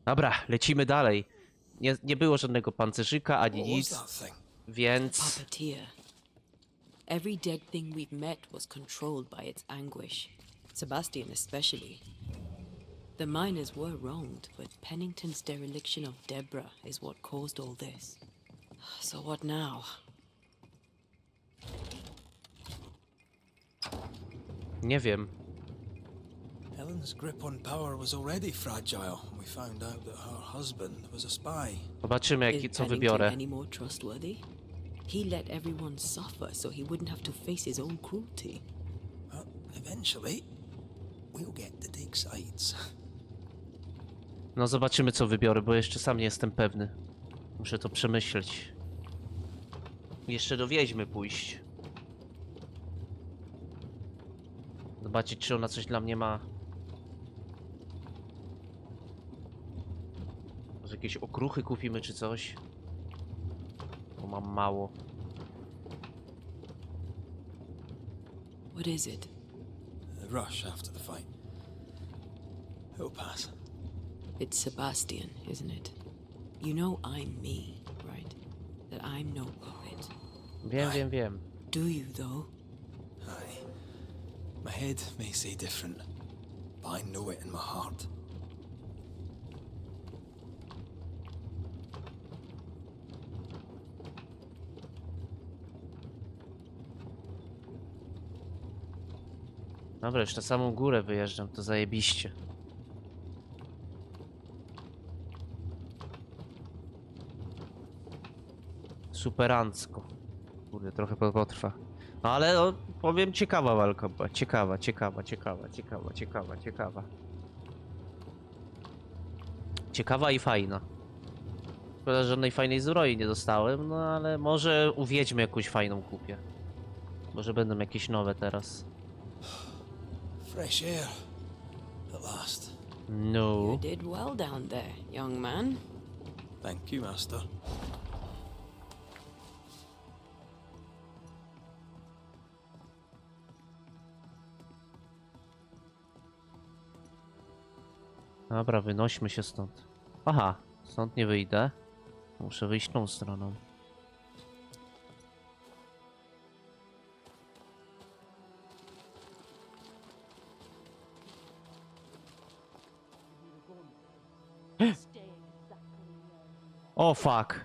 Dobra, lecimy dalej. Nie było żadnego pancerzyka ani nic, więc... Puppeteer. Every dead thing we've met was controlled by its anguish. Sebastian especially. The miners were wronged, but Pennington's dereliction of Deborah is what caused all this. So what now? Nie wiem. Helen's grip on power was already fragile. We found out that her husband was a spy. Zobaczymy, Is co Pennington wybiorę. any more trustworthy? He let everyone suffer so he wouldn't have to face his own cruelty. But eventually, we'll get to take sides. No zobaczymy, co wybiorę, bo jeszcze sam nie jestem pewny. Muszę to przemyśleć. Jeszcze do Wiedźmy pójść. Zobaczyć, czy ona coś dla mnie ma. Może jakieś okruchy kupimy, czy coś? Bo mam mało. What is it? The rush after the fight. It'll pass. It's Sebastian, isn't it? You know I'm me, right? That I'm no puppet. Wiem. Do you, though? Aye. My head may say different, but I know it in my heart. Dobra, już na samą górę wyjeżdżam, to zajebiście. Superancko. Kurde, trochę potrwa. No ale no, powiem, ciekawa walka była. Ciekawa. Ciekawa i fajna. Szkoda, że żadnej fajnej zbroi nie dostałem, no ale może u Wiedźmy jakąś fajną kupię. Może będą jakieś nowe teraz. Fresh air. At last. No. You did well down there, young man. Thank you, Master. Dobra, wynośmy się stąd. Aha, stąd nie wyjdę. Muszę wyjść tą stroną. O fuck.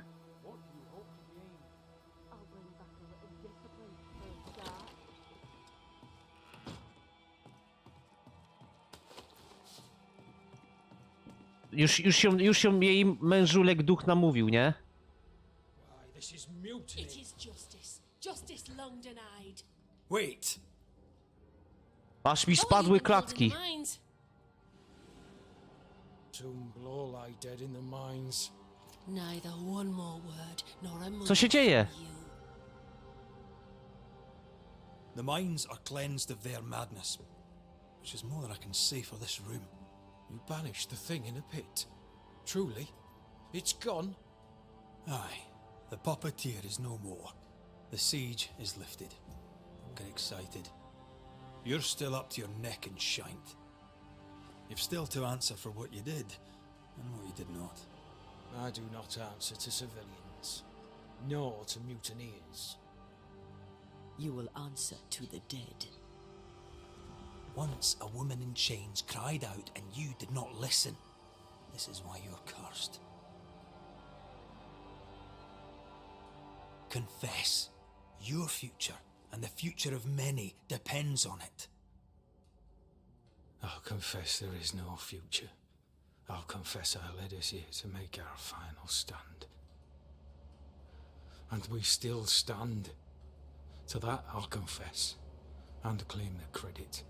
Już się jej mężulek duch namówił, nie? This is mutiny. It is justice. Justice long denied. Wait! Aż mi spadły klatki. Tomb Blow lie dead in the mines. Neither one more word nor a Co się dzieje? The mines are cleansed of their madness, which is more than I can say for this room. You banished the thing in a pit. Truly? It's gone? Aye, the puppeteer is no more. The siege is lifted. Don't get excited. You're still up to your neck in shite. You've still to answer for what you did and what you did not. I do not answer to civilians, nor to mutineers. You will answer to the dead. Once a woman in chains cried out and you did not listen. This is why you're cursed. Confess. Your future and the future of many depends on it. I'll confess there is no future. I'll confess I led us here to make our final stand. And we still stand. To that I'll confess, and claim the credit.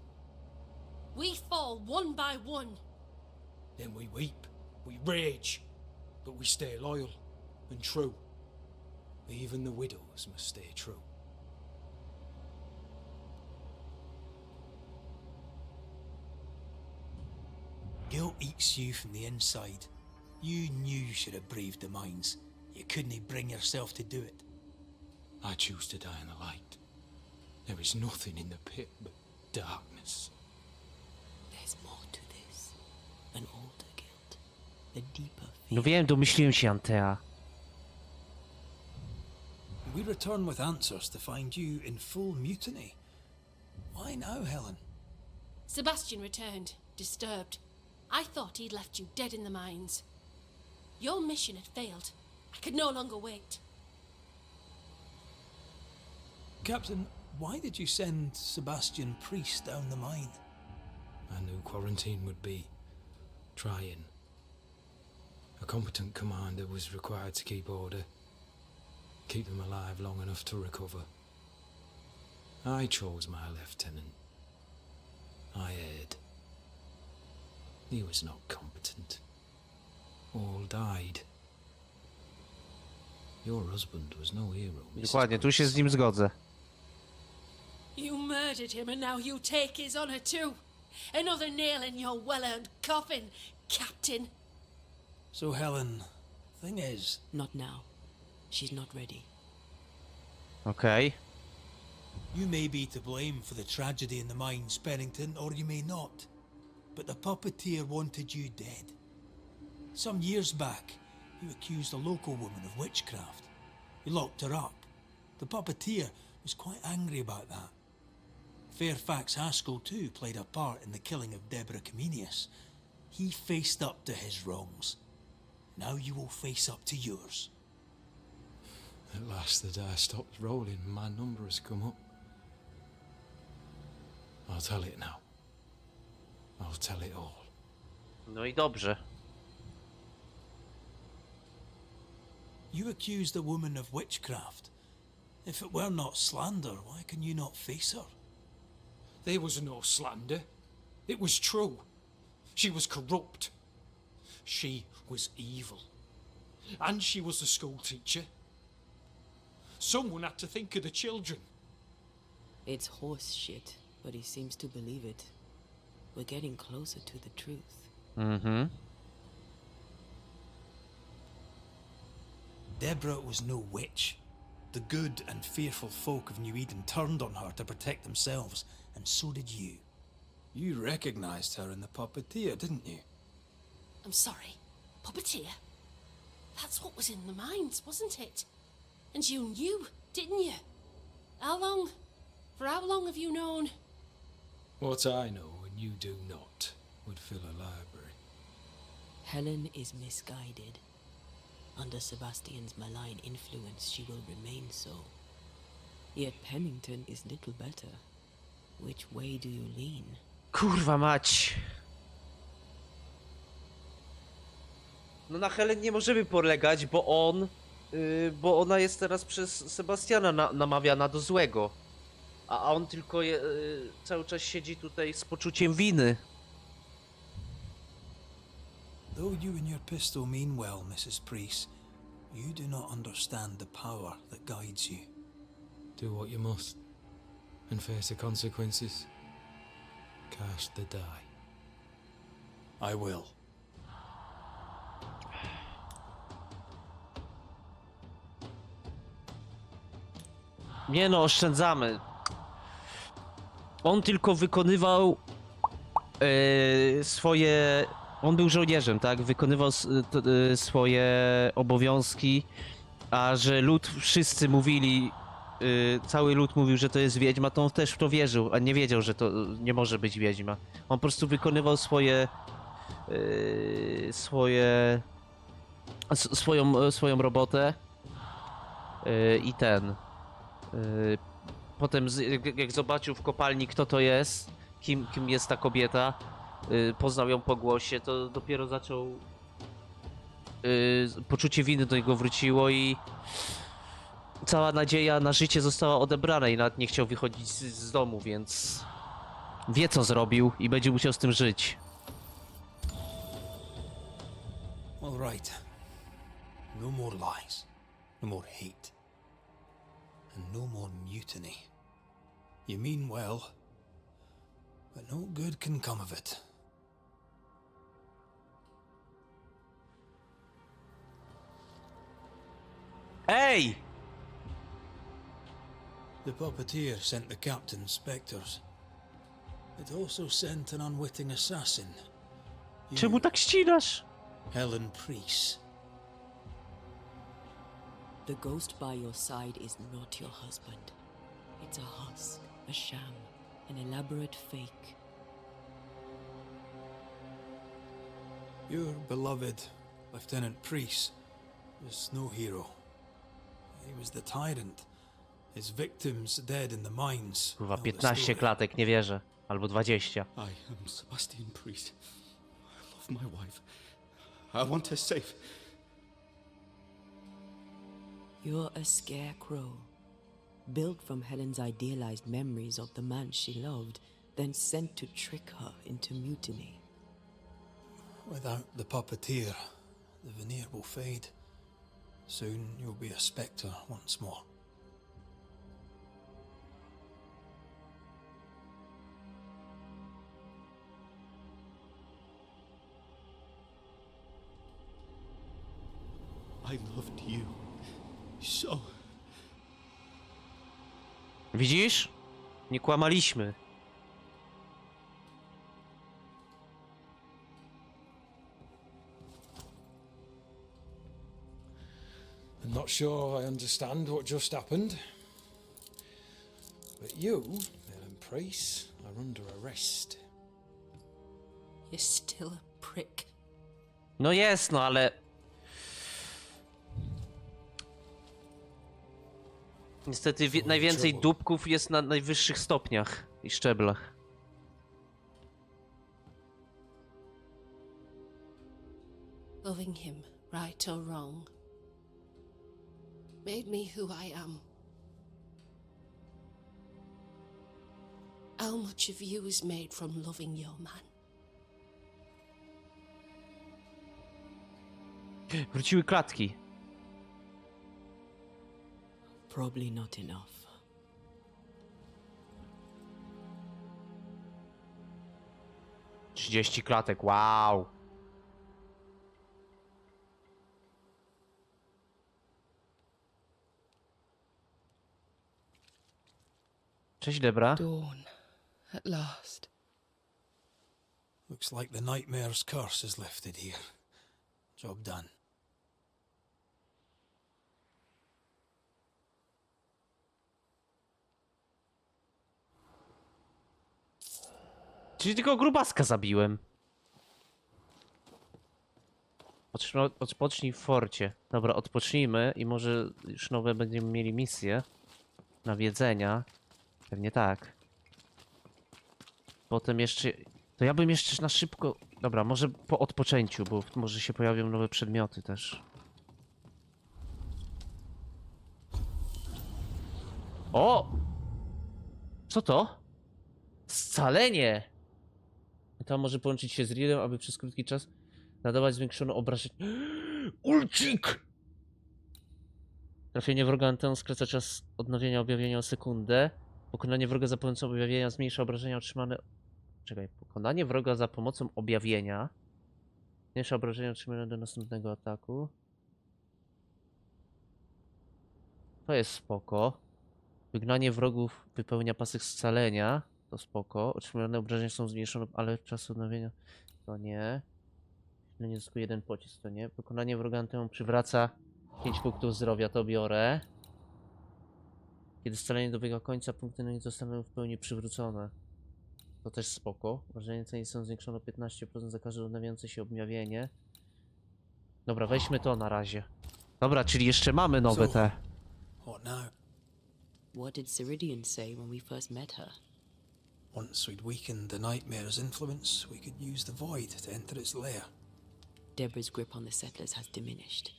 We fall one by one. Then we weep, we rage, but we stay loyal and true. Even the widows must stay true. Guilt eats you from the inside. You knew you should have braved the mines. You couldn't bring yourself to do it. I choose to die in the light. There is nothing in the pit but darkness. There's more to this. An older guilt. the deeper No fear. wiem, domyśliłem się, Antea. We return with answers to find you in full mutiny. Why now, Helen? Sebastian returned, disturbed. I thought he'd left you dead in the mines. Your mission had failed. I could no longer wait. Captain, why did you send Sebastian Priest down the mine? I knew quarantine would be trying. A competent commander was required to keep order, keep them alive long enough to recover. I chose my lieutenant. I erred. He was not competent. All died. Your husband was no hero, Mrs. Dokładnie, tu się z nim zgodzę. You murdered him and now you take his honor too. Another nail in your well-earned coffin, Captain. So, Helen, thing is, Not now. She's not ready. Okej. you may be to blame for the tragedy in the mines, Pennington, or you may not. But the puppeteer wanted you dead. Some years back, you accused a local woman of witchcraft. You locked her up. The puppeteer was quite angry about that. Fairfax Haskell, too, played a part in the killing of Deborah Comenius. He faced up to his wrongs. Now you will face up to yours. At last the die stops rolling and my number has come up. I'll tell it now. I'll tell it all. No i dobrze. You accused a woman of witchcraft. If it were not slander, why can you not face her? There was no slander. It was true. She was corrupt. She was evil. And she was a school teacher. Someone had to think of the children. It's horse shit, but he seems to believe it. We're getting closer to the truth. Mhm. Deborah was no witch. The good and fearful folk of New Eden turned on her to protect themselves, and so did you. You recognized her in the puppeteer, didn't you? I'm sorry. Puppeteer? That's what was in the mines, wasn't it? And you knew, didn't you? For how long have you known? What I know and you do not would fill a library. Helen is misguided. Under Sebastian's malign influence, she will remain so. Yet Pennington is little better. Which way do you lean? Kurwa mać. No na Helen nie możemy polegać, bo ona jest teraz przez Sebastiana namawiana do złego. A on tylko cały czas siedzi tutaj z poczuciem winy. Though you and your pistol mean well, Mrs. Priest, you do not understand the power that guides you. Do what you must and face the consequences. Cast the die. I will. Nie no, oszczędzamy. On tylko wykonywał swoje... On był żołnierzem, tak? Wykonywał swoje obowiązki, a że lud, wszyscy mówili, cały lud mówił, że to jest wiedźma, to on też w to wierzył, a nie wiedział, że to nie może być wiedźma. On po prostu wykonywał swoją robotę i potem jak zobaczył w kopalni, kto to jest, kim jest ta kobieta, poznał ją po głosie, to dopiero zaczął... poczucie winy do niego wróciło i cała nadzieja na życie została odebrana i nawet nie chciał wychodzić z domu, więc wie co zrobił i będzie musiał z tym żyć. All right. No more lies. No more hate. And no more mutiny. You mean well, but no good can come of it. Ej! The puppeteer sent the captain spectres. It also sent an unwitting assassin. You, Czemu tak ścinasz? Helen Priest. The ghost by your side is not your husband. It's a husk, a sham, an elaborate fake. Your beloved Lieutenant Priest was no hero. He was the tyrant. His victims dead in the mines. Kurwa, tell the 15 story. klatek, nie wierzę. Albo 20. I am Sebastian Priest. I love my wife. I want her safe. You're a scarecrow, built from Helen's idealized memories of the man she loved, then sent to trick her into mutiny. Without the puppeteer, the veneer will fade. Soon you'll be a spectre once more. I loved you so. Widzisz? Nie kłamaliśmy. I'm not sure I understand what just happened. But you, Helen Priest, are under arrest. You're still a prick. No jest, no ale... Niestety najwięcej dupków jest na najwyższych stopniach i szczeblach. Loving him, right or wrong, made me who I am. How much of you is made from loving your man? Wróciły klatki. Probably not enough. Trzydzieści klatek, wow. Cześć, Debra. Dawn, at last. Looks like the nightmare's curse is lifted here. Job done. Czyli tylko grubaska zabiłem. Odpocznij w forcie. Dobra, odpocznijmy i może już nowe będziemy mieli misje. Nawiedzenia. Pewnie tak. Potem jeszcze... To ja bym jeszcze na szybko... Dobra, może po odpoczęciu, bo może się pojawią nowe przedmioty też. O! Co to? Scalenie! To może połączyć się z Reelem, aby przez krótki czas nadawać zwiększone obrażenie. Ulcik! Trafienie wroga anteną skraca czas odnowienia objawienia o sekundę. Pokonanie wroga za pomocą objawienia zmniejsza obrażenia otrzymane... Czekaj, pokonanie wroga za pomocą objawienia zmniejsza obrażenia otrzymane do następnego ataku. To jest spoko. Wygnanie wrogów wypełnia pasek scalenia. To spoko. Otrzymane obrażenia są zmniejszone, ale czas odnowienia to nie. Nie zyskuje 1 pocisk, to nie. Pokonanie wroga anteną przywraca 5 punktów zdrowia, to biorę. Kiedy scalenie dobiega końca, punkty nie zostaną w pełni przywrócone. To też spoko. Obrażenia ceny są zwiększone o 15% za każde odnawiające się objawienie. Dobra, weźmy to na razie. Dobra, czyli jeszcze mamy nowe te. What now? What did Ceridian say when we first met her? Once we'd weakened the nightmare's influence, we could use the void to enter its lair. Deborah's grip on the settlers has diminished.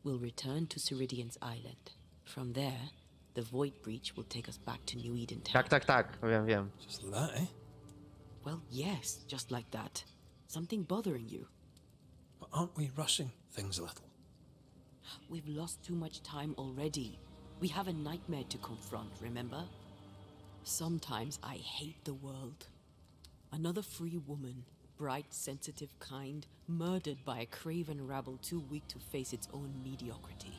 We'll return to Ceridian's island. From there, the void breach will take us back to New Eden Town. Tak, wiem. Just like that, eh? Well, yes, just like that. Something bothering you. But aren't we rushing things a little? We've lost too much time already. We have a nightmare to confront, remember? Sometimes I hate the world. Another free woman, bright, sensitive, kind, murdered by a craven rabble too weak to face its own mediocrity.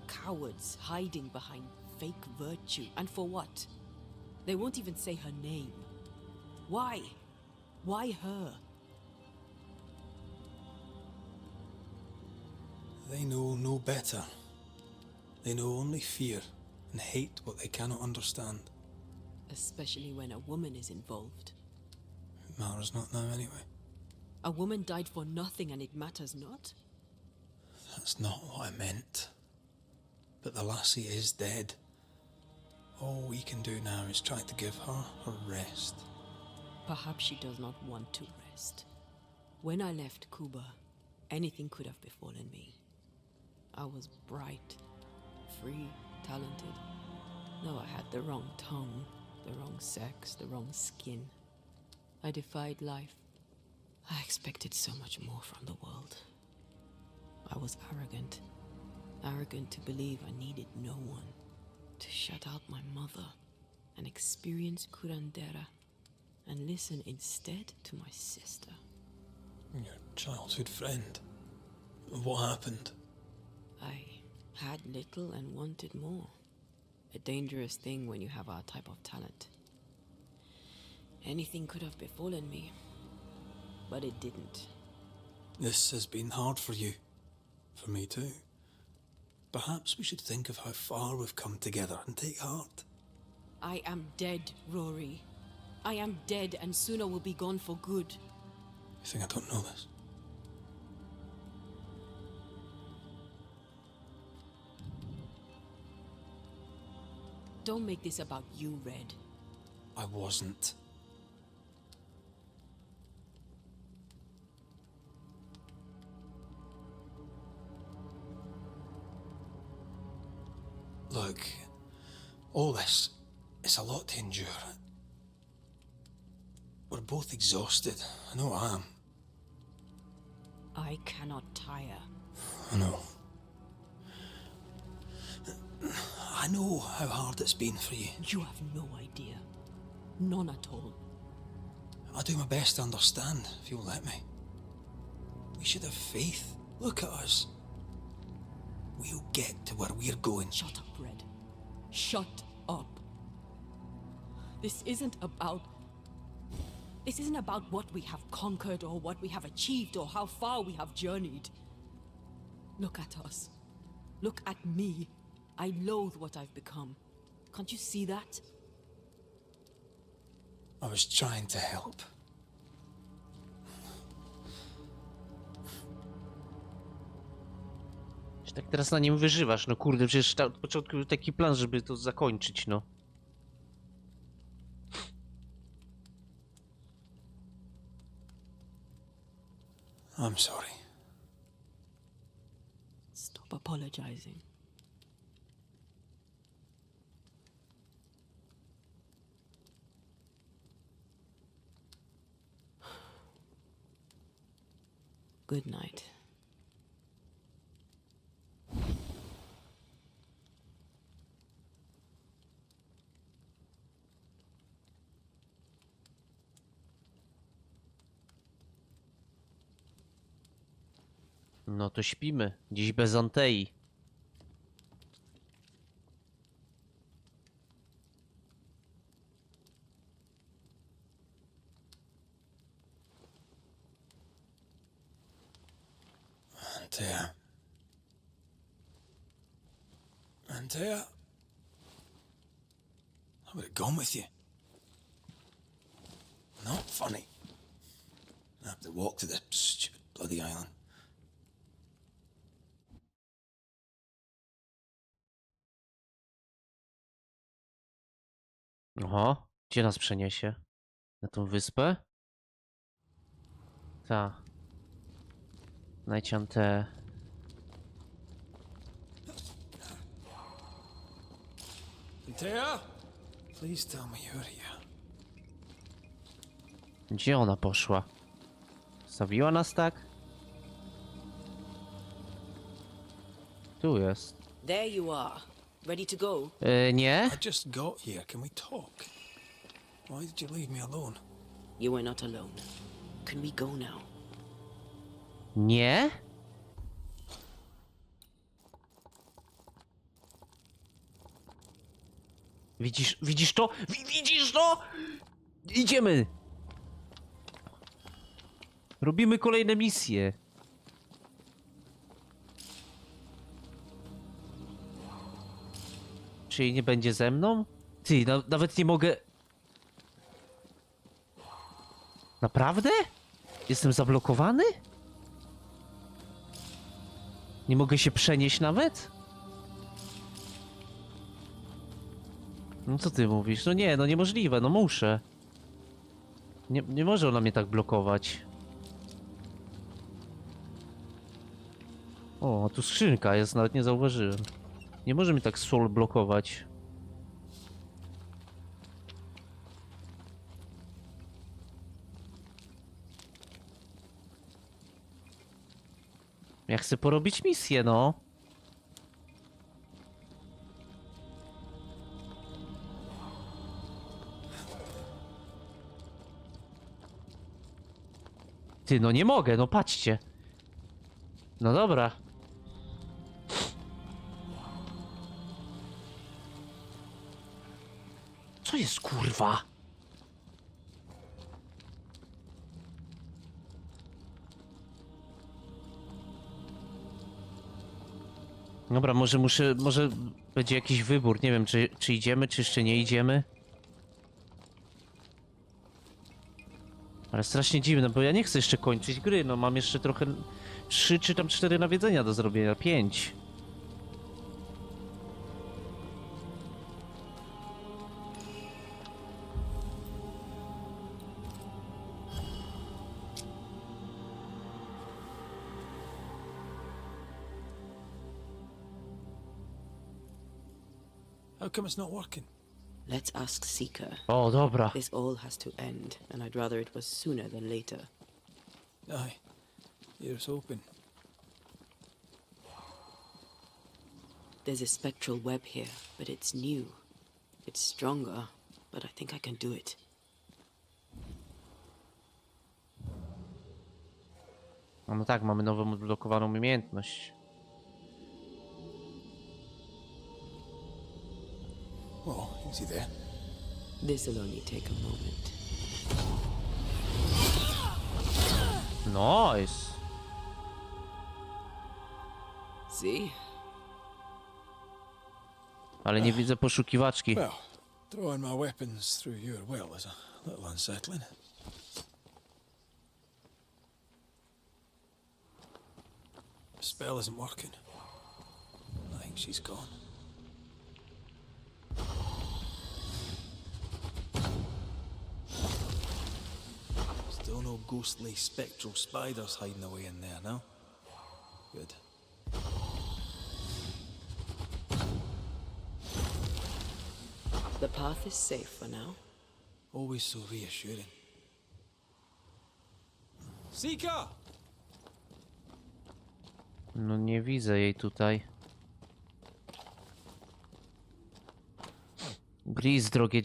Cowards hiding behind fake virtue. And for what? They won't even say her name. Why? Why her? They know no better. They know only fear and hate what they cannot understand. Especially when a woman is involved. It matters not now anyway. A woman died for nothing and it matters not? That's not what I meant. But the lassie is dead. All we can do now is try to give her her rest. Perhaps she does not want to rest. When I left Cuba, anything could have befallen me. I was bright, free, talented. No, I had the wrong tongue, the wrong sex, the wrong skin. I defied life. I expected so much more from the world. I was arrogant. Arrogant to believe I needed no one. To shut out my mother and experience curandera and listen instead to my sister. Your childhood friend. What happened? I had little and wanted more. A dangerous thing when you have our type of talent. Anything could have befallen me, but it didn't. This has been hard for you. For me too. Perhaps we should think of how far we've come together and take heart. I am dead, Rory. I am dead, and sooner will be gone for good. You think I don't know this? Don't make this about you, Red. I wasn't. Look, all this, it's a lot to endure. We're both exhausted. I know I am. I cannot tire. I know. I know how hard it's been for you. You have no idea. None at all. I'll do my best to understand, if you'll let me. We should have faith. Look at us. We'll get to where we're going. Shut up, Red. Shut up. This isn't about what we have conquered or what we have achieved or how far we have journeyed. Look at us. Look at me. I loathe what I've become. Can't you see that? I was trying to help. Czy tak teraz na nim wyżywasz? No kurde, przecież od początku był taki plan, żeby to zakończyć, no. I'm sorry. Stop apologizing. Good night. No to śpimy. Dziś bez Antei. Antea. Antea? I would have gone with you. Not funny. I have to walk to the stupid bloody island. Oho, gdzie nas przeniesie? Na tą wyspę? Ta. Znajdź Anteę. Antea? Please tell me you're here. Gdzie ona poszła? Zabiła nas tak? Tu jest. There you are. Ready to go? Nie? I just got here. Can we talk? Why did you leave me alone? You were not alone. Can we go now? Nie? Widzisz to? Widzisz to? Idziemy! Robimy kolejne misje. Czy jej nie będzie ze mną? Ty, nawet nie mogę... Naprawdę? Jestem zablokowany? Nie mogę się przenieść nawet? No co ty mówisz? No nie, no niemożliwe, no muszę. Nie może ona mnie tak blokować. O, a tu skrzynka jest, nawet nie zauważyłem. Nie może mi tak soul blokować. Ja chcę porobić misję, no. Ty, no nie mogę, no patrzcie. No dobra. Co jest, kurwa? Dobra, może będzie jakiś wybór, nie wiem, czy idziemy, czy jeszcze nie idziemy. Ale strasznie dziwne, bo ja nie chcę jeszcze kończyć gry, no mam jeszcze trochę 3 czy tam 4 nawiedzenia do zrobienia, 5. How come it's not working? Let's ask Seeker. O, dobra. This all has to end, and I'd rather it was sooner than later. Aye, here's hoping. There's a spectral web here, but it's new. It's stronger, but I think I can do it. No tak, mamy nową odblokowaną umiejętność. Oh, easy there. This'll only take a moment. Nice. See? Ale nie widzę poszukiwaczki. Well, throwing my weapons through your will is a little unsettling. The spell isn't working. I think she's gone. Still no ghostly spectral spiders hiding away in there, no? Good. The path is safe for now. Always so reassuring. Seeker! No nie widzę jej tutaj. Grace, drogie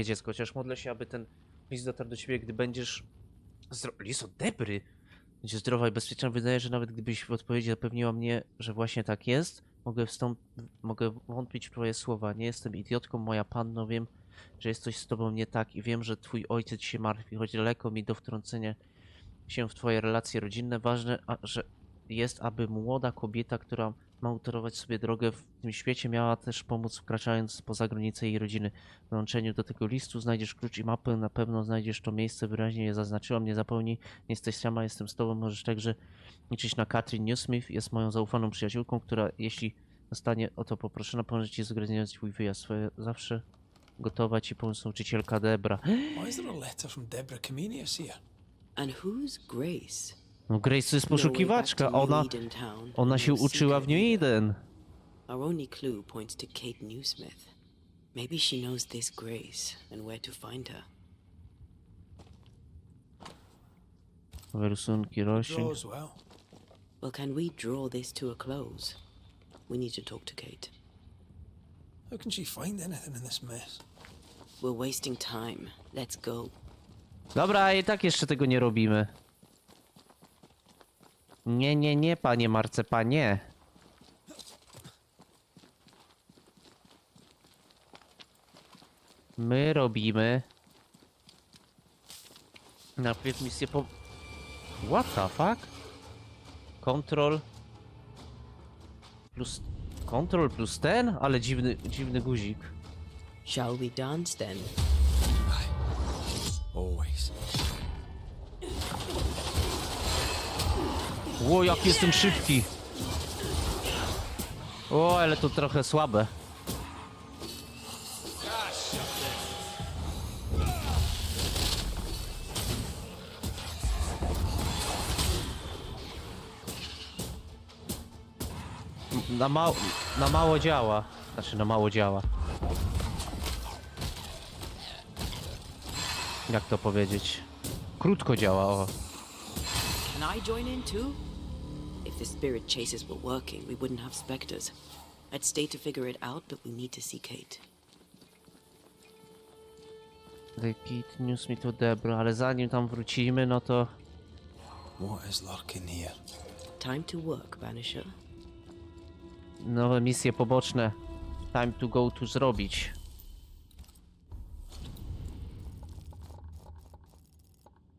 dziecko, chociaż modlę się, aby ten list dotarł do ciebie, gdy będziesz... List od Debry! Będzie zdrowa i bezpieczna. Wydaje, że nawet gdybyś w odpowiedzi zapewniła mnie, że właśnie tak jest, mogę wątpić w twoje słowa. Nie jestem idiotką, moja panno, wiem, że jest coś z tobą nie tak i wiem, że twój ojciec się martwi, choć daleko mi do wtrącenia się w twoje relacje rodzinne. Ważne, że jest, aby młoda kobieta, która ma utorować sobie drogę w tym świecie, miała też pomóc, wkraczając poza granice jej rodziny. W dołączeniu do tego listu znajdziesz klucz i mapę, na pewno znajdziesz to miejsce, wyraźnie je zaznaczyłam, nie zapomnij, nie jesteś sama, jestem z tobą, możesz także liczyć na Katrin Newsmith, jest moją zaufaną przyjaciółką, która, jeśli zostanie o to poproszona, pomoże ci zorganizować twój wyjazd, zawsze gotowa ci pomóc nauczycielka Debra. Why is there a letter from Deborah Comenius here? And who's Grace? No Grace to jest poszukiwaczka, ona się uczyła w New Eden. Our only clue points to Kate Newsmith. Maybe she knows this Grace and where to find her. Rysunki roślin. Draw as well. Well, can we draw this to a close? We need to talk to Kate. How can she find anything in this mess? We're wasting time. Let's go. Dobra, i tak jeszcze tego nie robimy. Nie, panie marcepanie. My robimy... Najpierw misję po... What the fuck? Control... Plus Control plus ten? Ale dziwny guzik. Shall we dance then? Always. Ło, jak jestem szybki. O, ale to trochę słabe. Na mało działa. Znaczy, na mało działa. Jak to powiedzieć? Krótko działa, o. Can I join in too? If the spirit chases were working, we wouldn't have specters. I'd stay to figure it out, but we need to see Kate. The kid news me to Debra, ale zanim tam wrócimy, no to... What is lurking here? Time to work, Banisher. Nowe misje poboczne. Time to go to zrobić.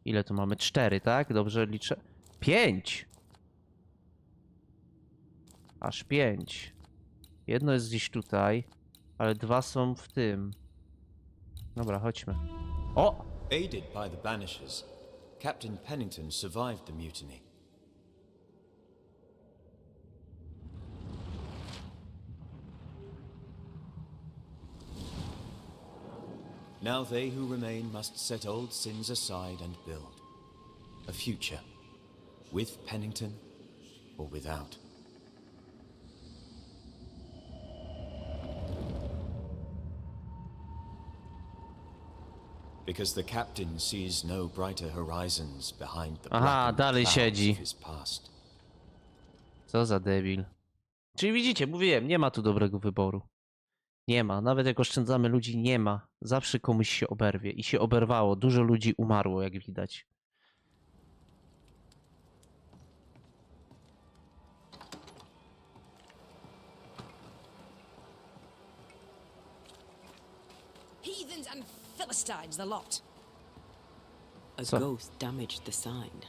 Ile tu mamy? 4, tak? Dobrze liczę. 5! Aż 5. Jedno jest gdzieś tutaj, ale 2 są w tym. Dobra, chodźmy. O! Aided by the Banishers, Captain Pennington survived the mutiny. Now they who remain must set old sins aside and build a future, with Pennington or without. Because the captain sees no brighter horizons behind the Aha, blackened dalej clouds siedzi. of his past. Co za debil. Czyli widzicie, mówiłem, nie ma tu dobrego wyboru. Nie ma. Nawet jak oszczędzamy ludzi, nie ma. Zawsze komuś się oberwie. I się oberwało. Dużo ludzi umarło, jak widać. Heathens and Philistines, the lot. A So- ghost damaged the sign.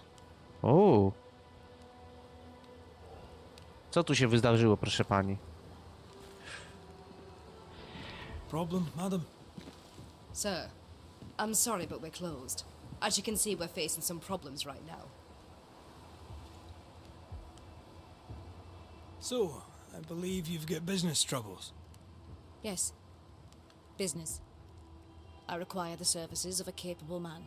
O. Co tu się wydarzyło, proszę pani? Problem, madam? Sir, I'm sorry, but we're closed. As you can see, we're facing some problems right now. So, I believe you've got business troubles. Yes. Business. I require the services of a capable man.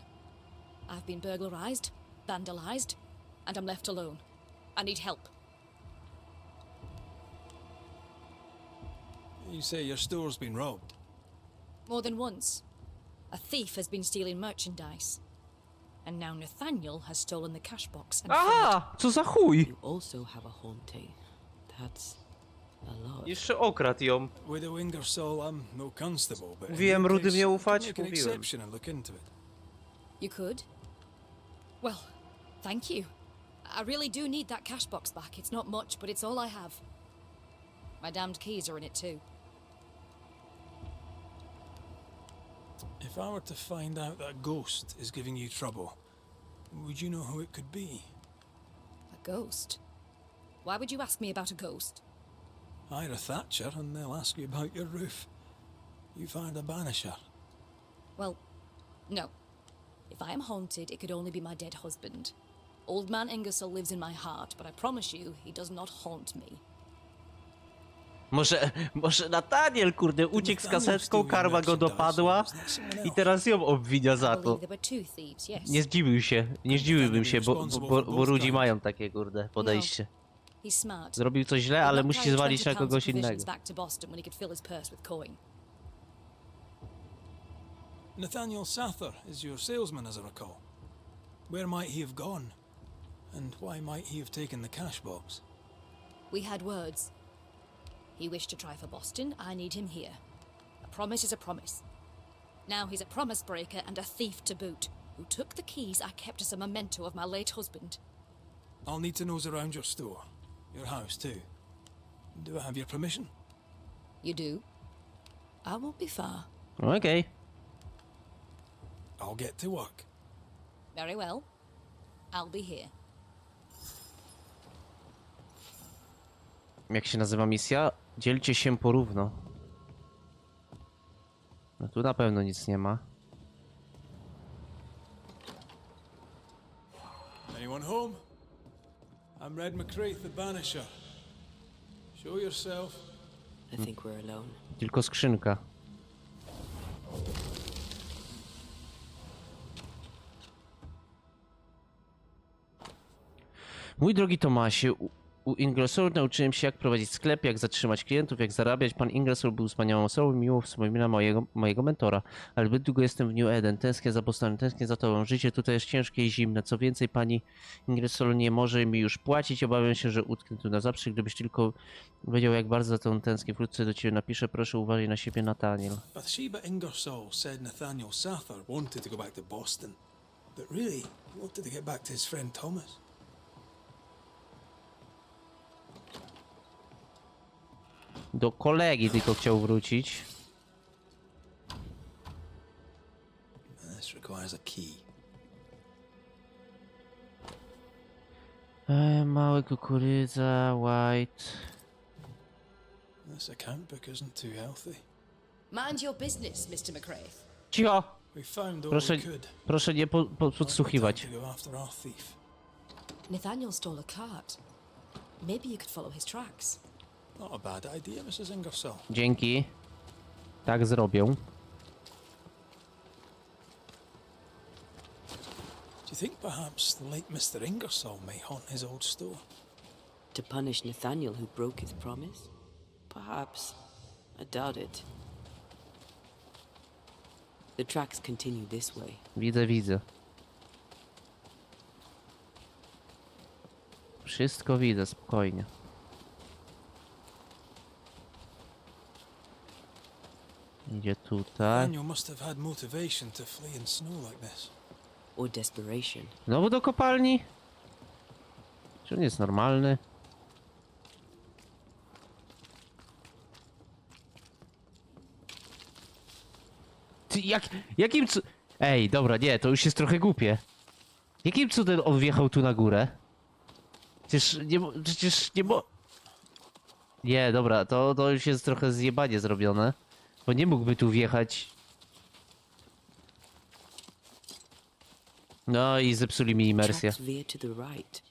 I've been burglarized, vandalized, and I'm left alone. I need help. You say your store's been robbed. More than once. A thief has been stealing merchandise. And now Nathaniel has stolen the cash box and filled it. Aha! Co za chuj! You also have a haunting. That's a lot. Jeszcze okradł ją. With the Wingersoll, I'm no constable, but in Mówiłem, your Rudy case, mnie I ufać? can make an Mówiłem. exception and look into it. You could? Well, thank you. I really do need that cash box back. It's not much, but it's all I have. My damned keys are in it too. If I were to find out that ghost is giving you trouble, would you know who it could be? A ghost? Why would you ask me about a ghost? Hire a Thatcher and they'll ask you about your roof. You find a Banisher. Well, no. If I am haunted, it could only be my dead husband. Old man Ingersoll lives in my heart, but I promise you, he does not haunt me. Może Nathaniel, kurde, uciekł z kasetką, karma go dopadła i teraz ją obwinia I za believe to. there were two thieves, yes. Nie zdziwiłbym się, bo ludzi mają takie, kurde, podejście. He's smart. Zrobił coś źle, ale musi zwalić na kogoś innego. Back to Boston when he could fill his purse with coin. Nathaniel Sather is your salesman, as I recall. Where might he have gone? And why might he have taken the cash box? We had words. He wished to try for Boston. I need him here. A promise is a promise. Now he's a promise breaker and a thief to boot, who took the keys I kept as a memento of my late husband. I'll need to nose around your store. Your house, too. Do I have your permission? You do? I won't be far. Okej. I'll get to work. Very well. I'll be here. Jak się nazywa misja? Dzielcie się porówno. No tu na pewno nic nie ma. Anyone home? I'm Red McCraith, the Banisher. Show yourself. I think we're alone. Tylko skrzynka. Mój drogi Tomasie, u Ingersoll nauczyłem się, jak prowadzić sklep, jak zatrzymać klientów, jak zarabiać. Pan Ingersoll był wspaniałą osobą i miło wspomina mojego mentora. Ale zbyt długo jestem w New Eden. Tęsknię za Bostonem, tęsknię za tobą. Życie tutaj jest ciężkie i zimne. Co więcej, pani Ingersoll nie może mi już płacić. Obawiam się, że utknę tu na zawsze. Gdybyś tylko wiedział, jak bardzo za tą tęsknię. Wkrótce do ciebie napiszę. Proszę, uważaj na siebie, Nathaniel. Bathsheba Ingersoll said Nathaniel Sather wanted to go back to Boston, but really, he wanted to get back to his friend Thomas. Do kolegi tylko chciał wrócić. This requires a key. Małe kukurydza, white. This account book isn't too healthy. Mind your business, Mr. McCraith. Cicho! We found all Proszę, we could. proszę nie podsłuchiwać. Time to go after our thief. Nathaniel stole a cart. Maybe you could follow his tracks. Not a bad idea, Mrs. Ingersoll. Dzięki. Tak zrobię. Do you think perhaps the late Mr. Ingersoll may haunt his old store? To punish Nathaniel, who broke his promise? Perhaps. I doubt it. The tracks continue this way. Widzę. Wszystko widzę, spokojnie. Idzie tutaj. Daniel must have had motivation to flee in snow like this. Or desperation. Znowu do kopalni? Czy on jest normalny? Ty, jakim Ej, dobra, nie, to już jest trochę głupie. Jakim cudem on wjechał tu na górę? Przecież nie mo... Nie, dobra, to już jest trochę zjebanie zrobione. Bo nie mógłby tu wjechać. No i zepsuli mi imersję. Tracks veer to the right.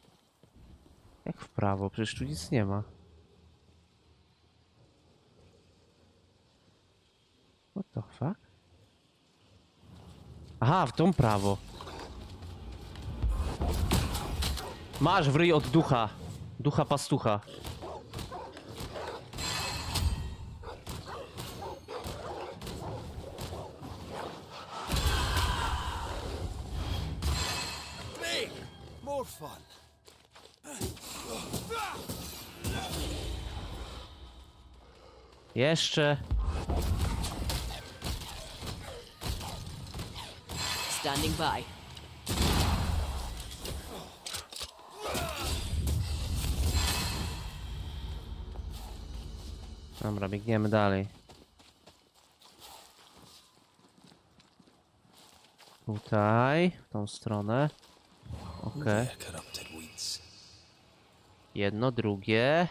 Jak w prawo? Przecież tu nic nie ma. What the fuck? Aha, w tą prawo. Masz w ryj od ducha. Ducha pastucha. More fun. Jeszcze. Standing by. Dobra, biegniemy dalej. Tutaj, w tą stronę. Okej. Corrupted weeds. Jedno, drugie.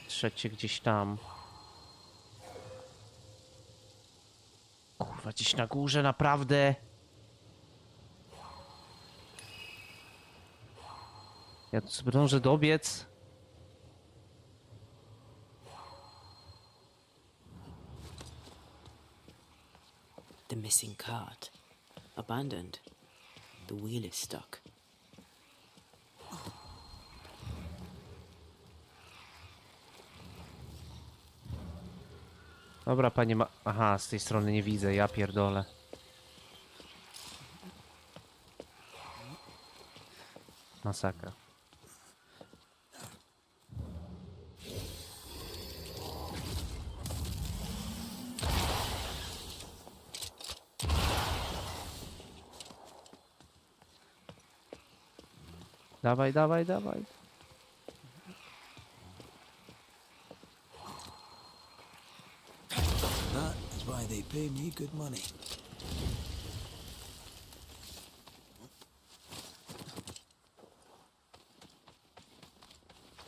Trzecie gdzieś tam. Kurwa, gdzieś na górze, naprawdę. Ja tu sobie dążę dobiec. The missing cart. Abandoned. The wheel is stuck. Dobra, panie ma... Aha, z tej strony nie widzę, ja pierdolę. Masakra. Dawaj, dawaj, dawaj. That is why they pay me good money.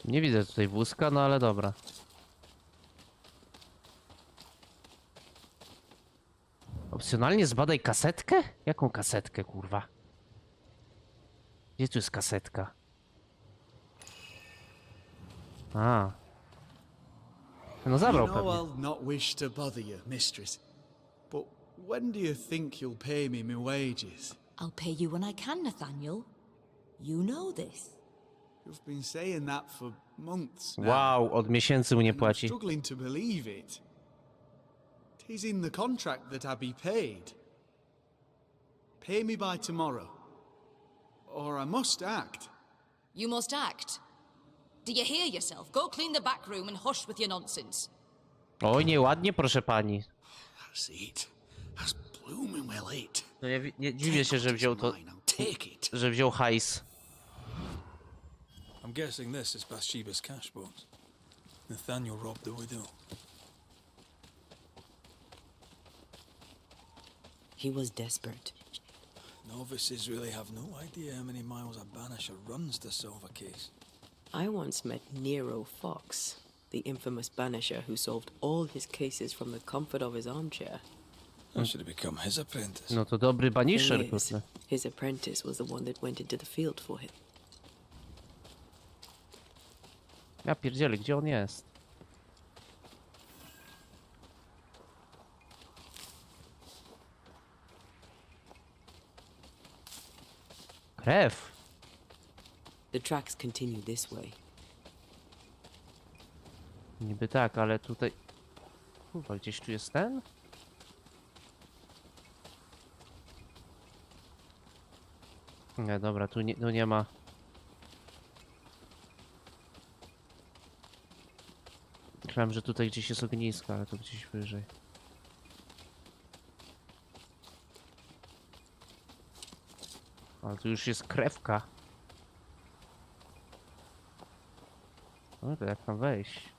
Nie widzę tutaj wózka, no ale dobra. Opcjonalnie zbadaj kasetkę? Jaką kasetkę, kurwa? Gdzie tu jest kasetka? A. No zabrał You pewnie. know I'll not wish to bother you, mistress. But when do you think you'll pay me my wages? I'll pay you when I can, Nathaniel. You know this. You've been saying that for months now. Wow, od miesięcy mu nie and I'm płaci. struggling to believe it. 'Tis in the contract that I be paid. Pay me by tomorrow, or I must act. You must act. Do you hear yourself? Go clean the back room and hush with your nonsense. Oj, nieładnie, proszę pani. That's it. That's blooming well it. No nie dziwię się, że wziął to, Mine, I'll take it. że wziął hajs. I'm guessing this is Bathsheba's cash box. Nathaniel robbed the widow. He was desperate. Novices really have no idea how many miles a banisher runs to solve a case. I once met Nero Fox, the infamous banisher who solved all his cases from the comfort of his armchair. I should have become his apprentice. No to dobry banisher, Thing is, kurde. his apprentice was the one that went into the field for him. Ja pierdzielę, gdzie on jest? Krew. The tracks continue this way. Niby tak, ale tutaj... Kurwa, gdzieś tu jest ten? Nie, dobra, tu nie ma... Myślałem, że tutaj gdzieś jest ognisko, ale to gdzieś wyżej. Ale tu już jest krewka. No to jak tam wejść?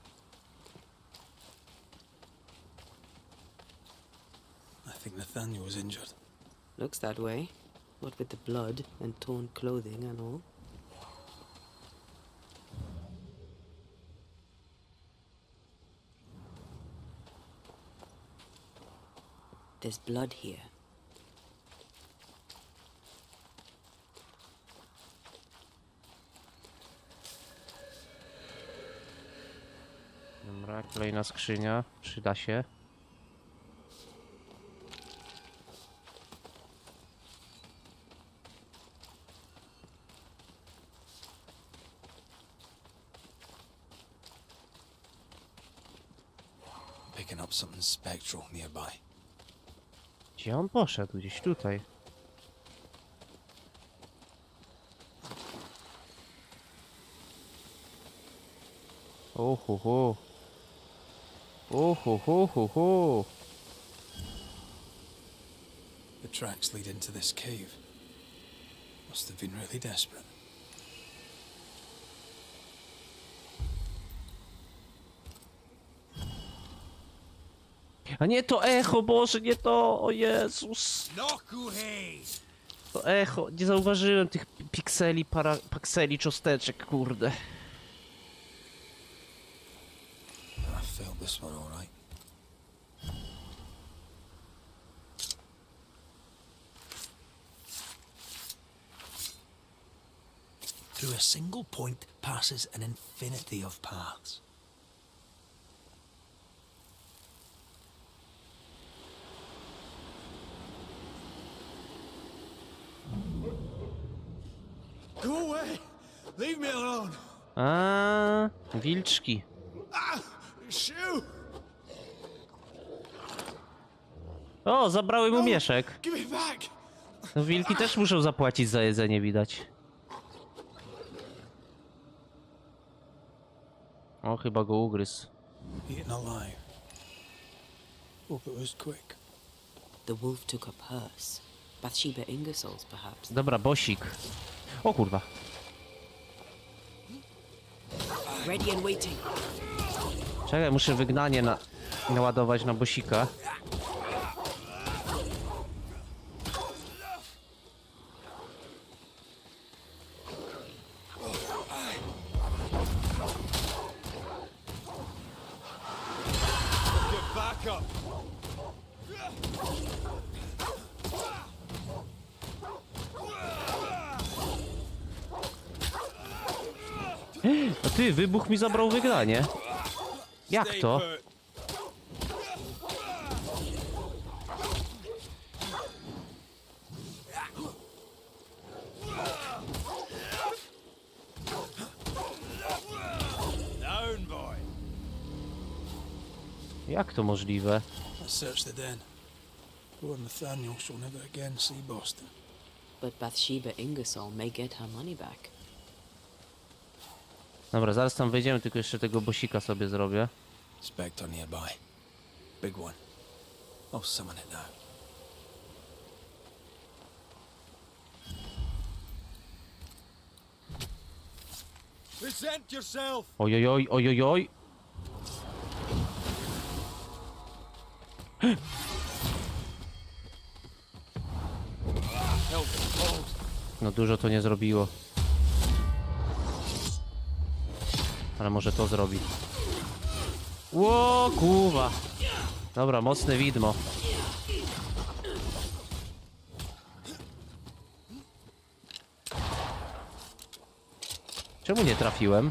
I think Nathaniel was injured. Looks that way. What with the blood and torn clothing and all. There's blood here. Dobra, kolejna skrzynia. Przyda się. Picking up something spectral nearby. Gdzie on poszedł? Gdzieś tutaj. Ohoho. Ohohoho. The tracks lead into this cave. Must have been really desperate. A nie to echo, Boże, nie to! O Jezus! To echo, nie zauważyłem tych pikseli, pakseli, cząsteczek, kurde. I failed this one all right. Through a single point passes an infinity of paths. Go away! Leave me alone! A, wilczki. Ah! Shoot! O, zabrały mu mieszek. Give it back! No wilki też muszą zapłacić za jedzenie, widać. O, chyba go ugryzł. Eaten alive. Hope it was quick. The wolf took up hers. Bathsheba Ingersoll's, perhaps. Dobra, bosik. O kurwa. Ready and waiting. Czekaj, muszę wygnanie naładować na bosika. A ty, wybuch mi zabrał wygranie. Jak to? Jak to możliwe? Let's search the den. Poor Nathaniel shall never again see Boston. But Bathsheba Ingersoll may get her money back. Dobra, zaraz tam wejdziemy, tylko jeszcze tego bosika sobie zrobię. Spectre nearby. Big one. I'll summon it now. Present yourself! Ojojoj, ojojoj. No dużo to nie zrobiło. Ale może to zrobi. Ło, kurwa. Dobra, mocne widmo. Czemu nie trafiłem?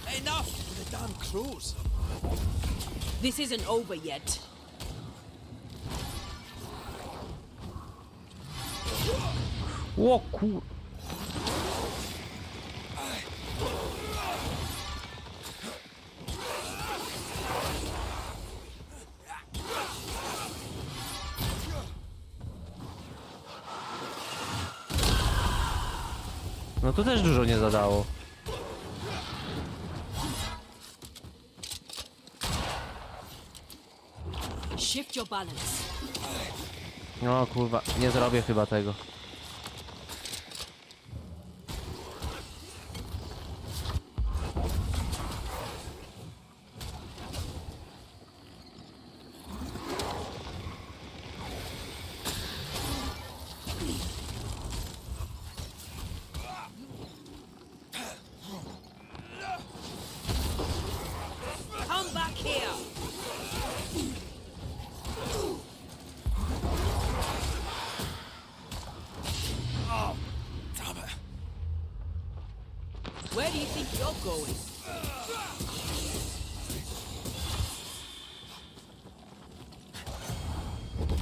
Enough with the damn crows! This isn't over yet. O kur... No to też dużo nie zadało. Shift your balance. No kurwa, nie zrobię chyba tego. Come back here. Damn it! Where do you think you're going?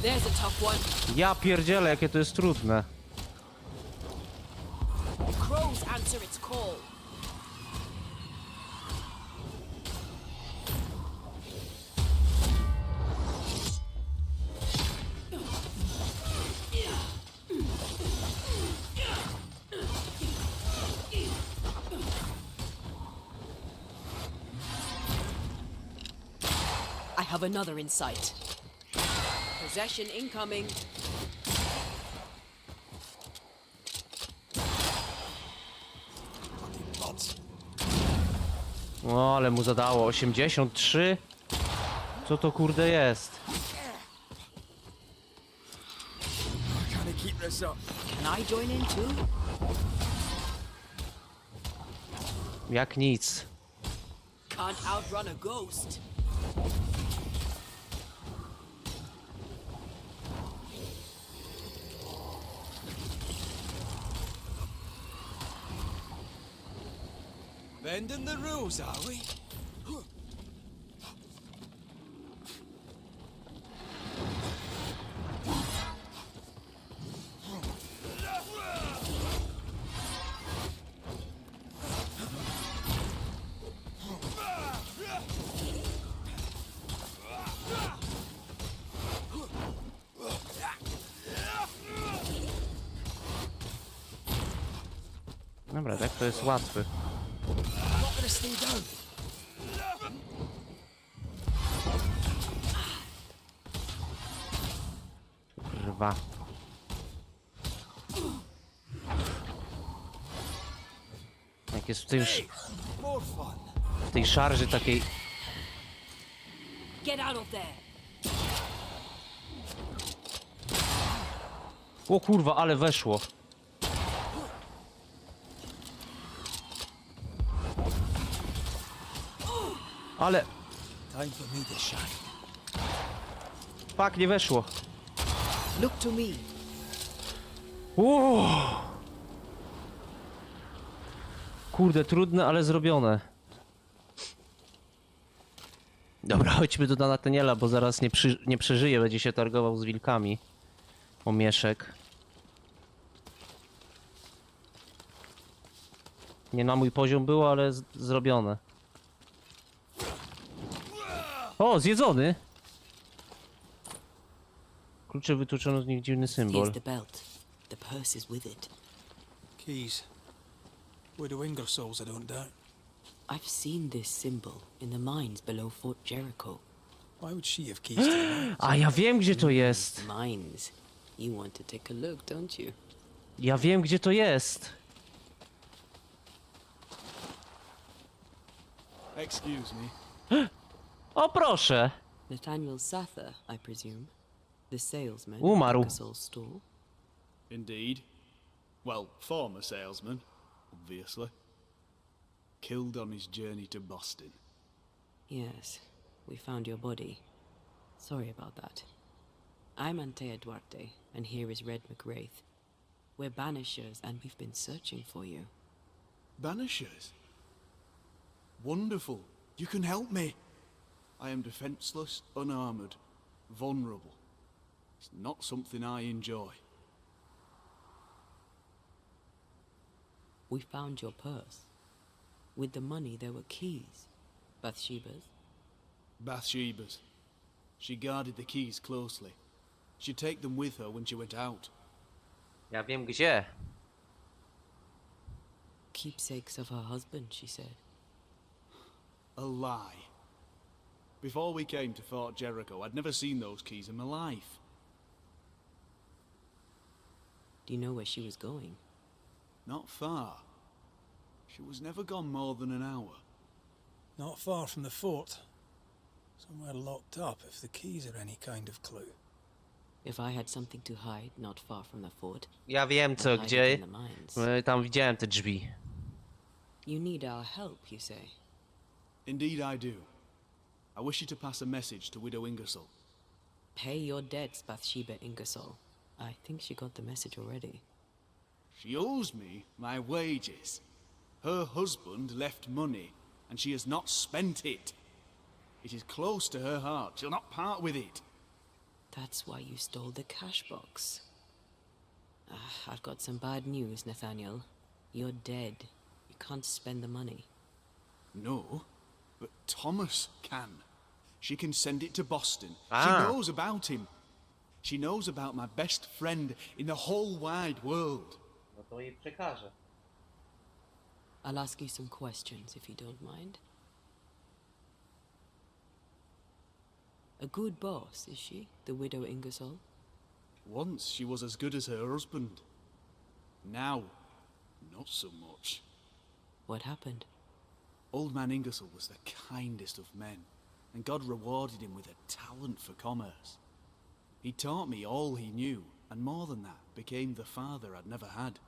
There's a tough one. Ja pierdzielę, jakie to jest trudne. Crows answer its call. I have another insight. Possession incoming. O, ale mu zadało 83. Co to kurde jest? Can I join in too? Jak nic. Can't outrun a ghost. Bending the rules, are we? Dobra, tak to jest łatwy. Not gonna stay down. Kurwa. Jak jest w tym, More fun. w tej szarży takiej Get out of there! O kurwa, ale weszło. Ale... Time for me to shine. Fuck, nie weszło. Look to me. Kurde, trudne, ale zrobione. Dobra, chodźmy do Nathaniela, bo zaraz nie przeżyje, będzie się targował z wilkami. O mieszek. Nie na mój poziom było, ale zrobione. O, zjedzony! Klucze wytłuczono z nich dziwny symbol. Here's the belt. The purse is with it. Keys. Widow Ingersoll's, I don't doubt. I've seen this symbol in the mines below Fort Jericho. Why would she have keys to the mines? A ja wiem, gdzie to jest. Mines. You want to take a look, don't you? Ja wiem, gdzie to jest. Excuse me. O, proszę. Nathaniel Sather, I presume. The salesman Umarł. at Ingersoll's store. Indeed. Well, former salesman, obviously. Killed on his journey to Boston. Yes, we found your body. Sorry about that. I'm Antea Duarte, and here is Red McWraith. We're Banishers, and we've been searching for you. Banishers? Wonderful. You can help me. I am defenseless, unarmored, vulnerable. It's not something I enjoy. We found your purse. With the money, there were keys. Bathsheba's. Bathsheba's. She guarded the keys closely. She'd take them with her when she went out. Ja wiem gdzie. Keepsakes of her husband, she said. A lie. Before we came to Fort Jericho, I'd never seen those keys in my life. Do you know where she was going? Not far. She was never gone more than an hour. Not far from the fort. Somewhere locked up, if the keys are any kind of clue. If I had something to hide not far from the fort, Ja wiem co, I'd hide gdzie. it in the mines. Tam widziałem te drzwi. You need our help, you say? Indeed I do. I wish you to pass a message to Widow Ingersoll. Pay your debts, Bathsheba Ingersoll. I think she got the message already. She owes me my wages. Her husband left money, and she has not spent it. It is close to her heart. She'll not part with it. That's why you stole the cash box. I've got some bad news, Nathaniel. You're dead. You can't spend the money. No, but Thomas can. She can send it to Boston. Ah. She knows about him. She knows about my best friend in the whole wide world. No to jej przekażę. I'll ask you some questions, if you don't mind. A good boss, is she, the widow Ingersoll? Once she was as good as her husband. Now, not so much. What happened? Old man Ingersoll was the kindest of men, and God rewarded him with a talent for commerce. He taught me all he knew, and more than that, became the father I'd never had.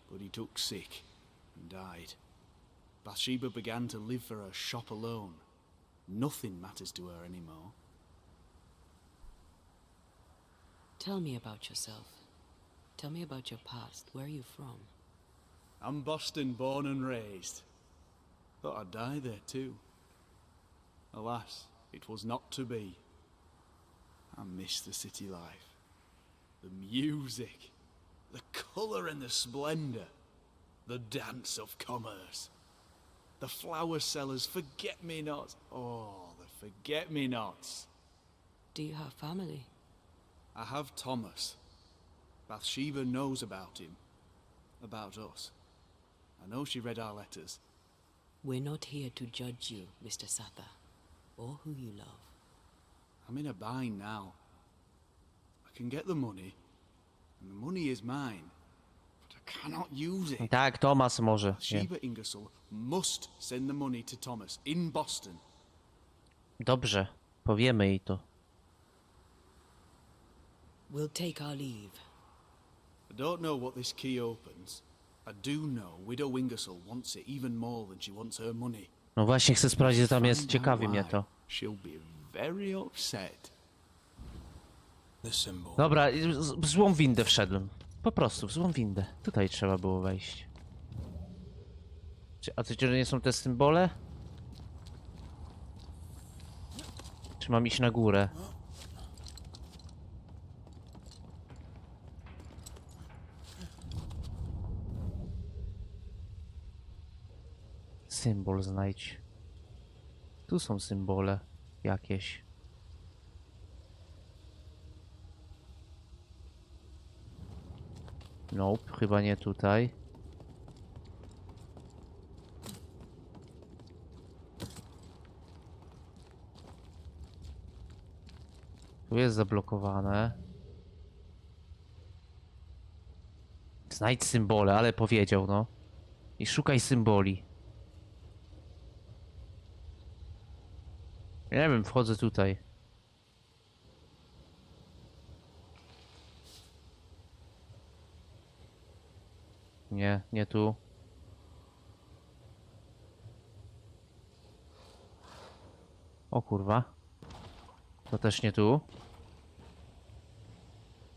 But he took sick and died. Bathsheba began to live for her shop alone. Nothing matters to her anymore. Tell me about yourself. Tell me about your past. Where are you from? I'm Boston born and raised. Thought I'd die there too. Alas, it was not to be. I miss the city life. The music. The colour and the splendour. The dance of commerce. The flower sellers, forget-me-nots. Oh, the forget-me-nots. Do you have family? I have Thomas. Bathsheba knows about him. About us. I know she read our letters. We're not here to judge you, Mr. Sather, or who you love. I'm in a bind now. I can get the money, and the money is mine, but I cannot use it. Tak, Thomas może. Nie. Sheba Ingersoll must send the money to Thomas in Boston. Dobrze, powiemy jej to. We'll take our leave. I don't know what this key opens. I do know Widow Ingersoll wants it even more than she wants her money. No właśnie, chcę sprawdzić, co tam jest. Find Ciekawi out mnie why, to. She'll be very upset. The symbol. Dobra, w złą windę wszedłem. Po prostu, w złą windę. Tutaj trzeba było wejść. A to nie są te symbole? Czy mam iść na górę? Symbol znajdź. Tu są symbole jakieś. Nope, chyba nie tutaj. Tu jest zablokowane. Znajdź symbole, ale powiedział, no. I szukaj symboli. Nie wiem, wchodzę tutaj. Nie, nie tu. O kurwa. To też nie tu.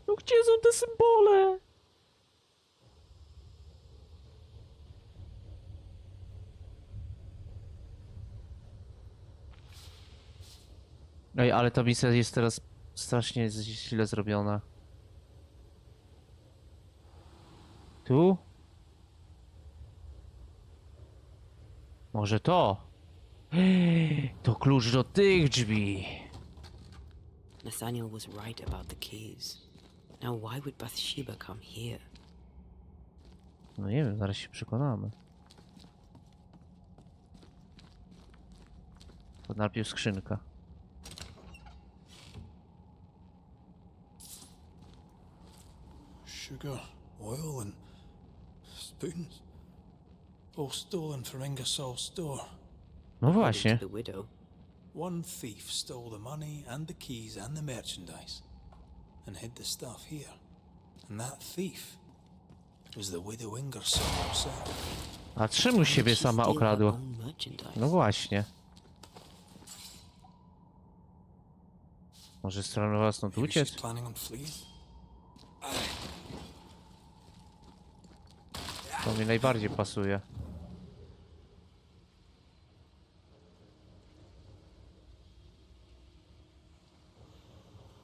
No gdzie są te symbole? Ej, ale ta misja jest teraz strasznie źle zrobiona. Tu? Może to? To klucz do tych drzwi. Nathaniel was right about the keys. Now why would Bathsheba come here? No nie wiem, zaraz się przekonamy. To najpierw skrzynka. Sugar, oil, and spoons. All stolen from Ingersoll's store. No właśnie. The widow. One thief stole the money and the keys and the merchandise and hid the stuff here. And that thief was the widow Ingersoll herself. A czemu siebie She sama steal her okradła? own merchandise? No właśnie. Może stronowała stąd Maybe uciec? she's planning on fleeing. To mi najbardziej pasuje.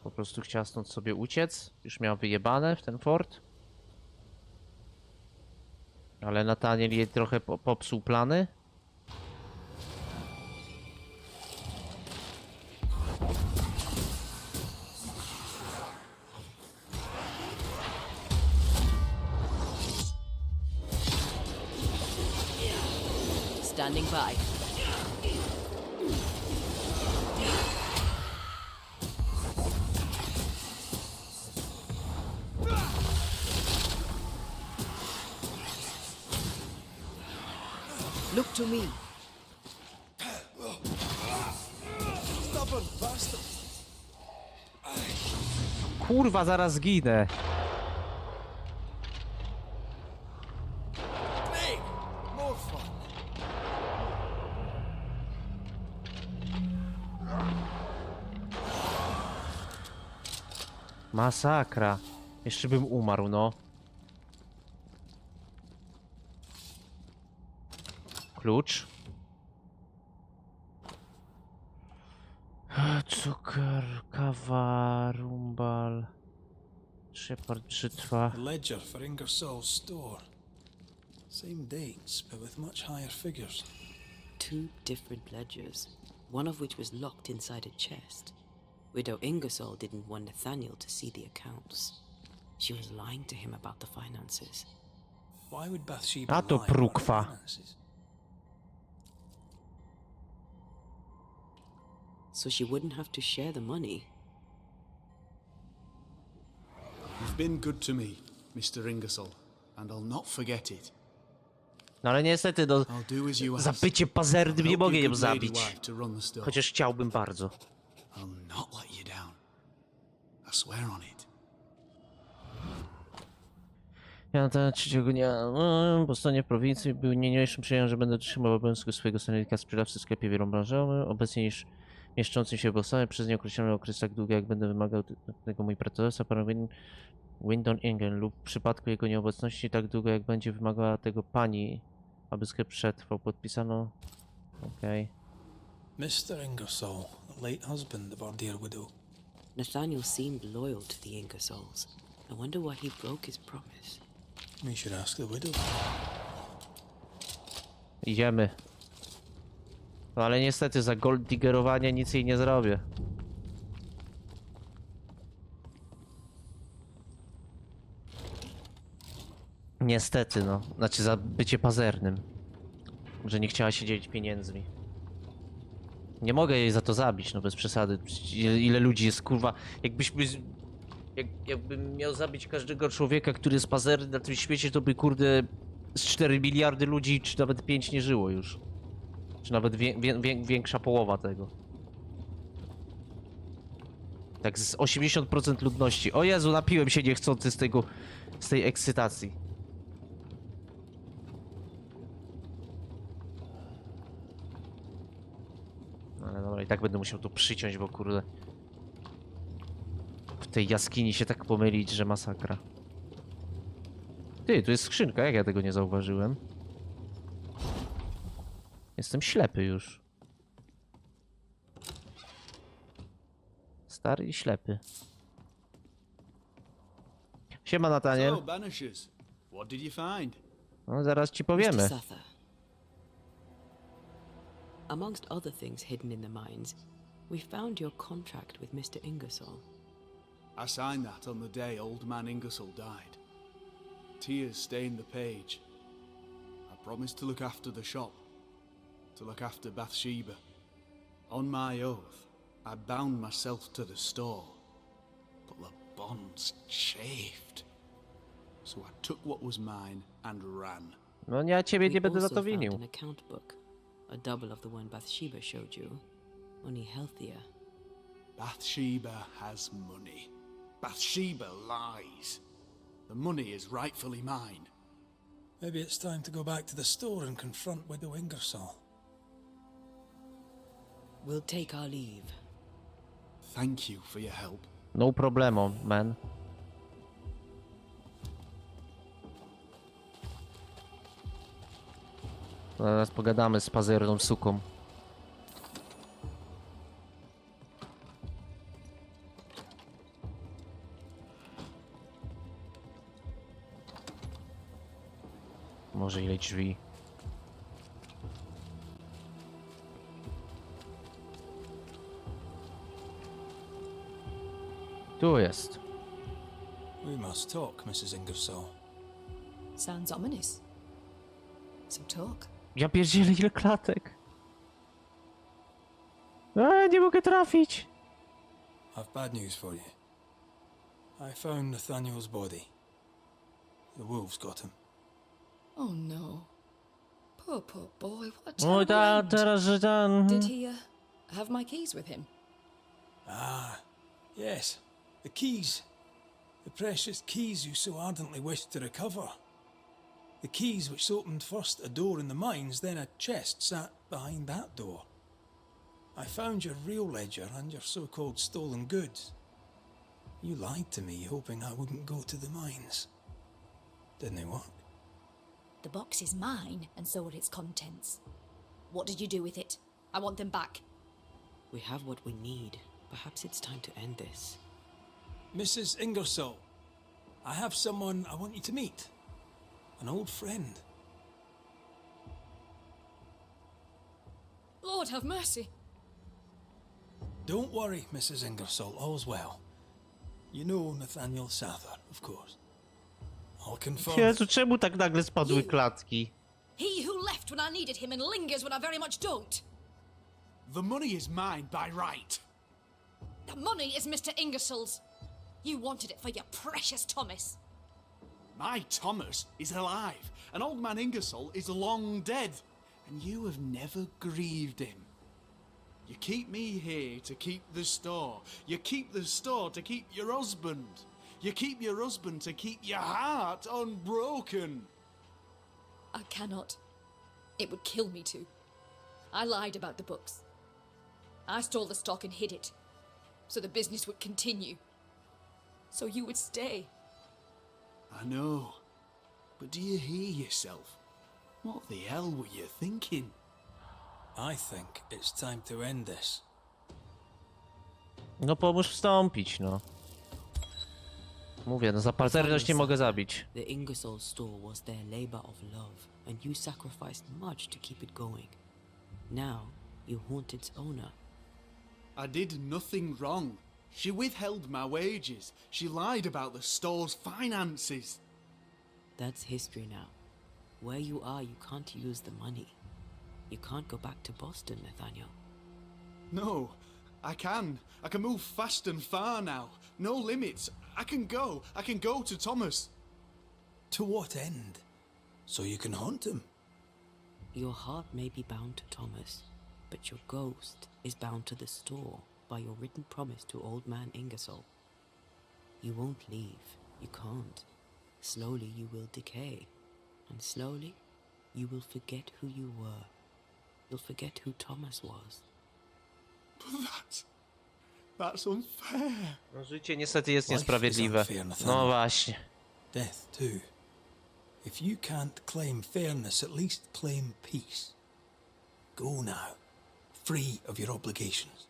Po prostu chciała stąd sobie uciec. Już miała wyjebane w ten fort. Ale Nathaniel jej trochę popsuł plany. Standing by. Look to me. Stubborn bastard! Kurwa, zaraz zginę. Hey! More fun! Masakra. Jeszcze bym umarł, no. Klucz. Cukier, kawa, rumbal. Shepard, brzytwa. The ledger for Ingersoll's store. Same dates, but with much higher figures. Two different ledgers, one of which was locked inside a chest. Widow Ingersoll didn't want Nathaniel to see the accounts. She was lying to him about the finances. Why would Bathsheba A to lie about her prukwa. finances? So she wouldn't have to share the money. You've been good to me, Mr. Ingersoll, and I'll not forget it. No ale niestety, no, I'll do as you za ask. bycie pazernym nie Help mogę your ją good lady zabić. wife to run the store. Chociaż chciałbym bardzo. I'll not let you down. I swear on it. Ja na 3 dnia po stronie prowincji był niniejszym przyjąłem, że będę trzymał obowiązku swojego stanowiska sprzedawcy w sklepie wielobranżowym. Obecnie niż mieszczącym się w Bostonie przez nieokreślony okres tak długo, jak będę wymagał tego mój pracodawca, pan Windon Ingen, lub w przypadku jego nieobecności tak długo, jak będzie wymagała tego pani, aby sklep przetrwał. Podpisano... Okej. Mr. Ingersoll, the late husband of our dear widow. Nathaniel seemed loyal to the Ingersolls. I wonder why he broke his promise. We should ask the widow. Idziemy. No ale niestety za gold diggerowanie nic jej nie zrobię. Niestety, no. Znaczy za bycie pazernym. Że nie chciała się dzielić pieniędzmi. Nie mogę jej za to zabić, no bez przesady. Ile ludzi jest, kurwa... Jakbym miał zabić każdego człowieka, który jest pazerny na tym świecie, to by, kurde, z 4 miliardy ludzi, czy nawet 5 nie żyło już. Czy nawet większa połowa tego. Tak z 80% ludności. O Jezu, napiłem się niechcący z tej ekscytacji. Ale dobra, i tak będę musiał to przyciąć, bo kurde... W tej jaskini się tak pomylić, że masakra. Ty, tu jest skrzynka, jak ja tego nie zauważyłem? Jestem ślepy już. Stary i ślepy. Siema, Nathaniel. So, Banishers, what did you find? No, zaraz ci Mr. powiemy. Suther. Amongst other things hidden in the mines, we found your contract with Mr. Ingersoll. I signed that on the day old man Ingersoll died. Tears stained the page. I promised to look after the shop, to look after Bathsheba. On my oath, I bound myself to the store, but the bonds chafed. So I took what was mine and ran. No ja ciebie nie We będę za also to found winił. an account book, a double of the one Bathsheba showed you, only healthier. Bathsheba has money. Bathsheba lies. The money is rightfully mine. Maybe it's time to go back to the store and confront Widow Ingersoll. We'll take our leave. Thank you for your help. No problemo, man. Zaraz pogadamy z pazerną suką. Może ile drzwi. Tu jest. We must talk, Mrs. Ingersoll. Sounds ominous. So talk. Ja pierdzielę, ile klatek. Nie mogę trafić. I've bad news for you. I found Nathaniel's body. The wolves got him. Oh no. Poor boy, what a Oj, terrible end. teraz, że ten... Did he have my keys with him? Ah, yes. The keys. The precious keys you so ardently wished to recover. The keys which opened first a door in the mines, then a chest sat behind that door. I found your real ledger and your so-called stolen goods. You lied to me, hoping I wouldn't go to the mines. Didn't it work? The box is mine, and so are its contents. What did you do with it? I want them back. We have what we need. Perhaps it's time to end this. Mrs. Ingersoll, I have someone I want you to meet. An old friend. Lord have mercy. Don't worry, Mrs. Ingersoll, all's well. You know Nathaniel Sather, of course. I'll confirm. Jezu, czemu tak nagle spadły klatki? He who left when I needed him and lingers when I very much don't. The money is mine by right. The money is Mr. Ingersoll's. You wanted it for your precious Thomas. My Thomas is alive, and old man Ingersoll is long dead, and you have never grieved him. You keep me here to keep the store. You keep the store to keep your husband. You keep your husband to keep your heart unbroken. I cannot. It would kill me to. I lied about the books. I stole the stock and hid it, so the business would continue. So you would stay. I know. But do you hear yourself? What the hell were you thinking? I think it's time to end this. No pomóż wstąpić, no. Mówię, no za pazerność nie mogę zabić. The Ingersoll store was their labor of love, and you sacrificed much to keep it going. Now, you haunt its owner. I did nothing wrong. She withheld my wages. She lied about the store's finances. That's history now. Where you are, you can't use the money. You can't go back to Boston, Nathaniel. No, I can. I can move fast and far now. No limits. I can go to Thomas. To what end? So you can haunt him? Your heart may be bound to Thomas, but your ghost is bound to the store by your written promise to old man Ingersoll. You won't leave. You can't. Slowly you will decay, and slowly you will forget who you were. You'll forget who Thomas was. But that's unfair. No, życie niestety jest Life is niesprawiedliwe. unfair, Nathaniel. No właśnie. Death, too. If you can't claim fairness, at least claim peace. Go now, free of your obligations.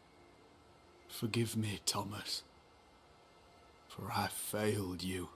Forgive me, Thomas, for I failed you.